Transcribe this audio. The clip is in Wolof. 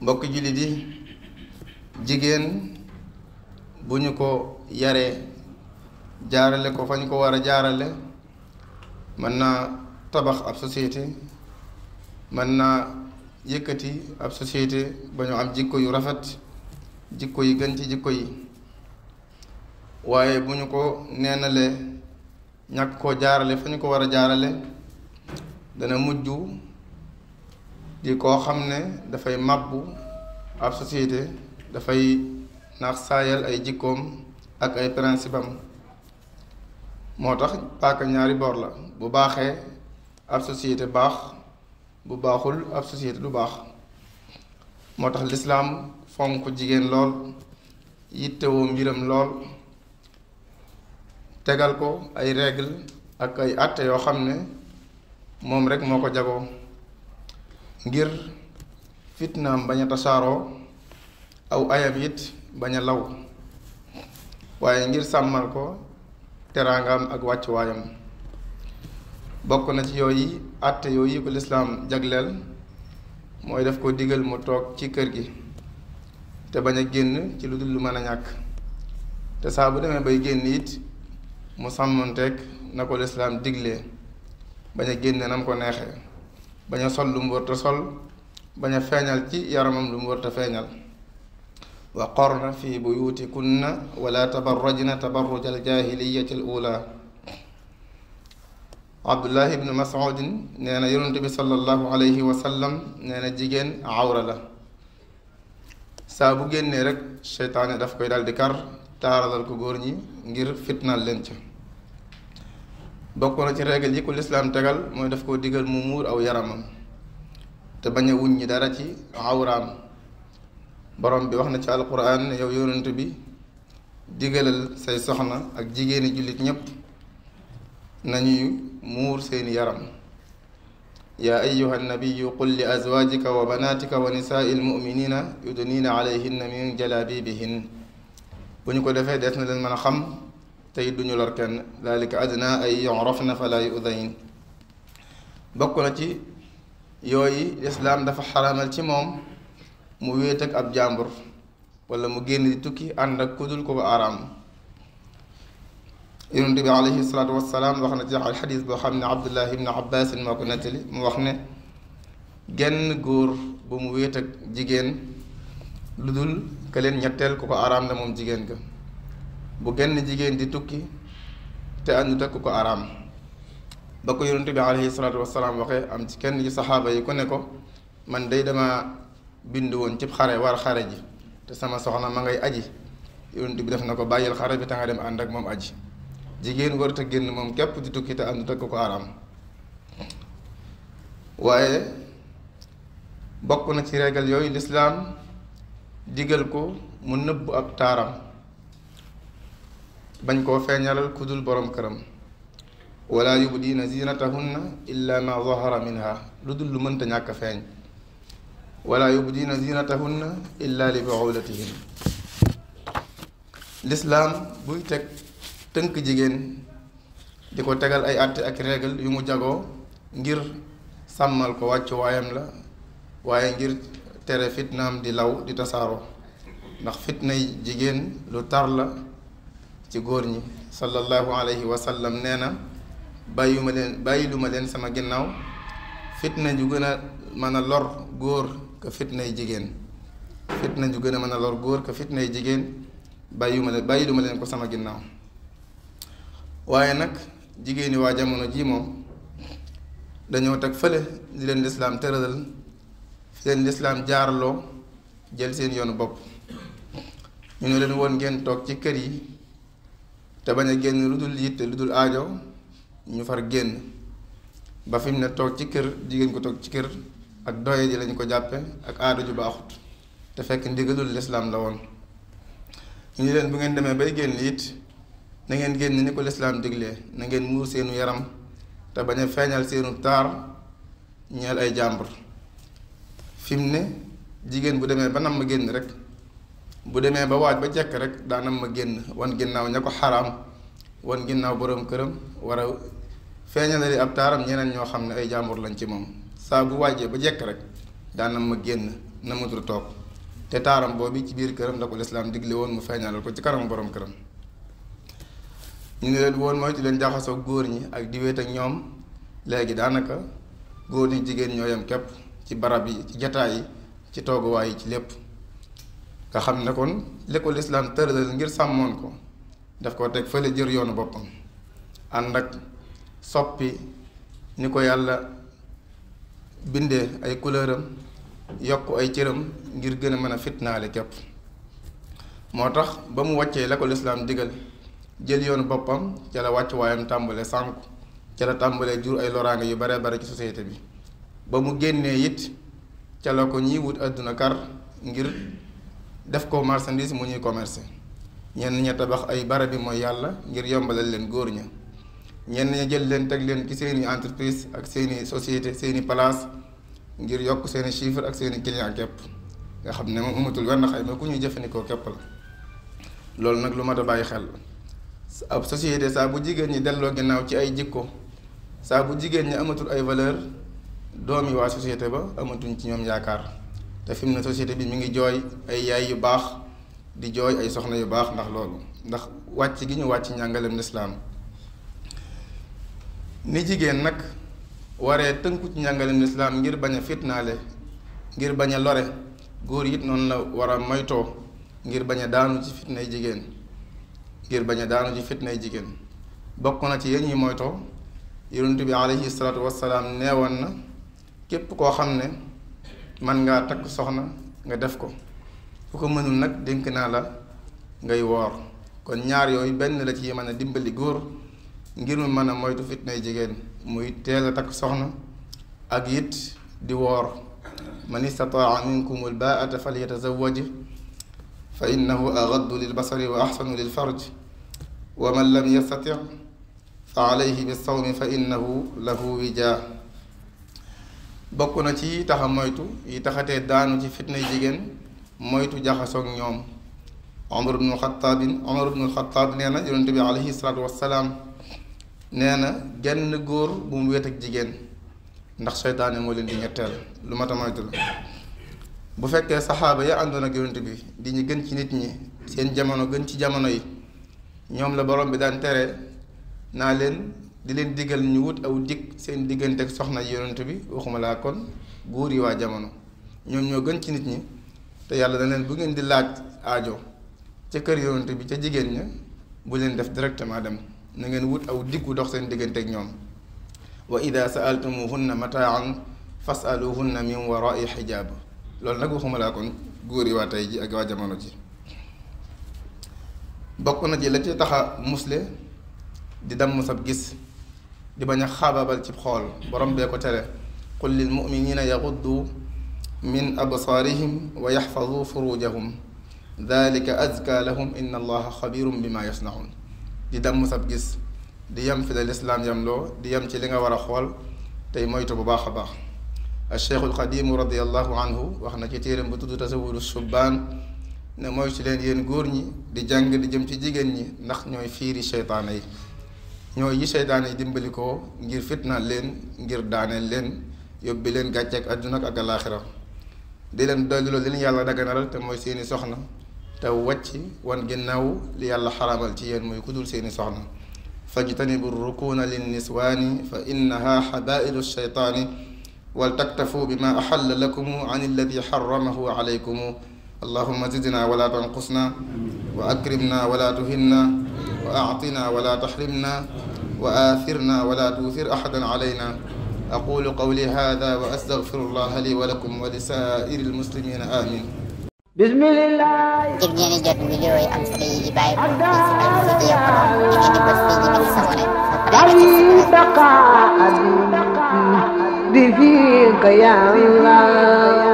mbokk jullit yi jigéen bu ñu ko yaree jaarale ko fañ ko war a jaarale mën naa tabax ab société mën naa yëkkati ab société ba ñu am jikko yu rafet jikko yi gën ci jikko yi waaye bu ñu ko neenalee ñàkk koo jaarale fa ñu ko war a jaarale dana mujj di koo xam ne dafay màbbu ab société dafay naax saayal ay jikkoom ak ay principe am moo tax paaka ñaari boor la bu baaxee ab société baax bu baaxul ab société du baax moo tax lislaam fonk jigéen lool yittewoo mbiram lool tegal ko ay règle ak ay àtte yoo xam ne moom rekk moo ko jagoo ngir fitnaam bañ a tasaaroo aw ayam it bañ a law waaye ngir sàmmal ko teraangam ak wàccuwaayam bokk na ci yooyu àtte yooyu ko lislaam jagleel mooy daf ko digal mu toog ci kër gi te bañ a génn ci lu dul lu mën a ñàkk te saa bu demee bay génn it mu sàmmanteeg na ko lislaam diglee bañ a génne nam ko neexee bañ a sol lu mu warta sol bañ a feeñal ci yaramam lu mu warta feeñal wa qarna fi buyutikunna wala tabarrajna tabarruj aljaahiliyati al ula abdullahi ibnu mas'udin nee na yonent bi sallallahu alayhi wa sallam nee na jigéen awra la saa bu génnee rek seytaane daf koy daal di kar taaralal ko góor ñi ngir fitnaal leen ca bokk na ci régal yi ko lislaam tegal mooy daf koo digal mu muur aw yaramam te bañ a wuññi dara ci awraam borom bi wax na ci alquran ne yow yonent bi digalal say soxna ak jigéeni jullit ñépp nañuy muur seeni yaram yaa ayuha nabiyu qul li azwajika wa banatika wa nisaai lmuminina yudnina alayhinna min jalabibihin bu ñu ko defee des na leen mën a xam tey duñu lor kenn dalika adna ay yurafna fala yudayn bokk na ci yooyu lislaam dafa xaramal ci moom mu wéet ak ab jàmbur wala mu génn di tukki ànd ak kudul ko araam yonent bi alayhi salaatu wassalaam wax na ci alxadis boo xam ne abdullah ibn abbas moo ko nettali mu wax ne genn góor bu mu wéet ak jigéen lu dul ka leen ñetteel ku ko araam la moom jigéen ga bu genn jigéen di tukki te àndut ak ku ko araam ba ko yonent bi alayhi salaatu wassalaam waxee am ci kenn ci saxaaba yi ku ne ko man day dama bind woon cib xare war xare ji te sama soxna ma ngay aji yonent bi def na ko bàyyil xare bi te nga dem ànd ak moom aji jigéen warut a génn moom képp di tukki te àndut ak ku ko araam waaye bokk na ci régal yooyu lislaam digal ko mu nëbb ab taaram bañ koo feeñalal ku dul borom këram wala yubdiina zinatahunna illa ma zahara minha lu dul lu mënta ñàkk a feeñ wala yubdiina zinatahunna illa li buulatihin lislaam buy teg tënk jigéen di ko tegal ay àtte ak régal yu mu jagoo ngir sàmmal ko wàccu waayam la waaye ngir tere fitnaam di law di tasaaroo ndax fitnay jigéen lu tar la ci góor ñi sallallahu alayhi wa sallam nee na bàyyiluma leen sama ginnaaw fitna ju gën a mën a lor góor ka fitnay jigéen fitna ju gën a mën a lor góor ka fitnay jigéen bàyyiluma leen ko sama ginnaaw waaye nag jigéeni waa jamono ji moom dañoo teg fële di leen lislaam tëralal fi leen lislaam jaarloo jël seen yoonu bopp ñu ne leen woon ngeen toog ci kër yi te bañ a génn lu dul yitte lu dul aajo ñu far génn ba fi mu ne toog ci kër jigéen ko toog ci kër ak doye ji lañu ko jàppe ak aada ju baaxut te fekk ndigalul lislaam la woon ñu ne leen bu ngeen demee bay génn it na ngeen génn ni ko lislaam diglee na ngeen muur seenu yaram te bañ a feeñal seenu taar ñeel ay jàmbur fi mu ne jigéen bu demee ba nam ma génn rek bu demee ba waaj ba jekk rek daa nam ma génn wan ginnaaw ña ko xaraam wan ginnaaw boroom këram war a feeñalali ab taaram ñeneen ñoo xam ne ay jàmbur lañ ci moom saa bu waajee ba jekk rek daa nam ma génn namatul toog te taaram boobu ci biir këram la ko lislaam digle woon mu feeñalal ko ci kanam borom këram. ñu ne leen woon mooy ci leen jaxasoo góor ñi ak di wéet ak ñoom. léegi daanaka góor ñi jigéen ñoo yem képp ci barab yi ci jataay yi ci tooguwaay yi ci lépp nga xam ne kon li ko lislaam tëralal ngir sàmmoon ko daf ko teg fële jër yoonu boppam ànd ak soppi ni ko yàlla bindee ay couleuram yokk ay cëram ngir gën a mën a fitnaale képp. moo tax ba mu wàccee la ko lislaam digal jël yoonu boppam ca la wàcc waayam tàmbale sànku ca la tàmbalee jur ay loraange yu bare bare ci société bi ba mu génnee it ca la ko ñiy wut àdduna kar ngir def ko marchandise mu ñuy commerce. ñenn ña tabax ay barabi mooy yàlla ngir yombalal leen góor ña, ñenn ña jël leen teg leen ci seeni entreprise ak seeni société seeni place ngir yokk seeni chiffre ak seeni client képp nga xam ne moom amatul wenn xayma ku ñuy jëfandikoo képp la. loolu nag lu mat a bàyyi xel ab société saa bu jigéen ñi delloo ginnaaw ci ay jikko, saa bu jigéen ñi amatul ay valeur, doom yi waa société ba amatuñ ci ñoom yaakaar. te fi mu ne société bi mi ngi jooy ay yaay yu baax di jooy ay soxna yu baax ndax loolu, ndax wàcc gi ñu wàcc njàngaleem lislaam. ni jigéen nag waree tënku ci njàngaleem lislaam ngir bañ a fitnaale, ngir bañ a lore, góor it noonu la war a moytoo ngir bañ a daanu ci fitnay jigéen, ngir bañ a daanu ci fitnay jigéen. bokk na ci yéen ñi moytoo yonent bi alayhi salaatu wassalaam neewoon na képp koo xam ne man ngaa takk soxna nga def ko, ku ko mënul nag dénk naa la ngay woor. kon ñaar yooyu benn la ci mën a dimbali góor ngir mu mën a moytu fitnay jigéen, muy teel a takk soxna ak it di woor. man istataa minkum albaata falyatazawaj fa innahu agaddu lilbasari wa axsanu lilfarj wa man lam yastati fa alayhi bisawmi fa innahu lahu wijaa. bokk na ci yi taxa moytu yi taxatee daanu ci fitnay jigéen moytu jaxasoog ñoom. Omar ibnul Xattaab nee na yonent bi alayhi salaatu wassalaam nee na genn góor bu mu wéet ak jigéen ndax seytaane moo leen di ñetteel. lu mat a moytu la. bu fekkee saxaaba ya àndoon ak yonent bi di ñu gën ci nit ñi, seen jamono gën ci jamono yi, ñoom la borom bi daan tere naa leen di leen digal ñu wut aw dig seen diggante ak soxna yi yonent bi, waxuma laa kon góor yi waa jamono. ñoom ñoo gën ci nit ñi te yàlla da leen bu ngeen di laaj aajo ca kër yonent bi ca jigéen ña bu leen def directement dem, na ngeen wut aw diggu dox seen diggante ak ñoom. wa ida saaltumuhunna mataan fasaluhunna min warai xijaab. loolu nag waxuma laa kon góor yi waa tey ji ak waa jamono ji. bokk na ci la ci taxa musle di damm sab gis, di bañ a xaabaabal ci xool. borom bee ko tere qul lil muminina yaxuddu min absaarihim wa yaxfadu furujahum dalika azka lahum inna allaha xabirum bima yasnaun. di damm sab gis, di yem fi la lislaam yam loo, di yem ci li nga war a xool tey moytu bu baax a baax. Cheikhul Xadimu radiallahu anhu wax na ci téeram bu tudd tasawudu subbaan ne mooy ci leen yéen góor ñi di jàng di jëm ci jigéen ñi ndax ñooy fiiri seytaane yi, ñooy yi seytaane yi dimbali ko ngir fitnaal leen, ngir daaneel leen, yóbbi leen gàcceek àdduna ak alaaxira. di leen doyluloo li leen yàlla daganalal te mooy seeni soxna, te wàcc wan ginnaaw li yàlla xaraamal ci yéen mooy ku dul seeni soxna. fajtanibu rukuuna linniswaani fa innaha xabailu sheytaani wal taktafu bima axalla lakum an alladi xaramahu alaykum. allahuma zidna wala tanqusna wa akrimna wala tuhinna wa atina wala taxrimna wa aathirna wala tuuthir axadan alayna. aqulu qawli hada wa astagfirullaha li wa lakum wa li saa'iri almuslimina amin. bismillah. ngir ngeen di jot vidéo yi am solo yi bàyyi ko ci Al Mouridiyyah Pro da ngeen di bës fii ñu bind s'abonner bi fiika ya Allah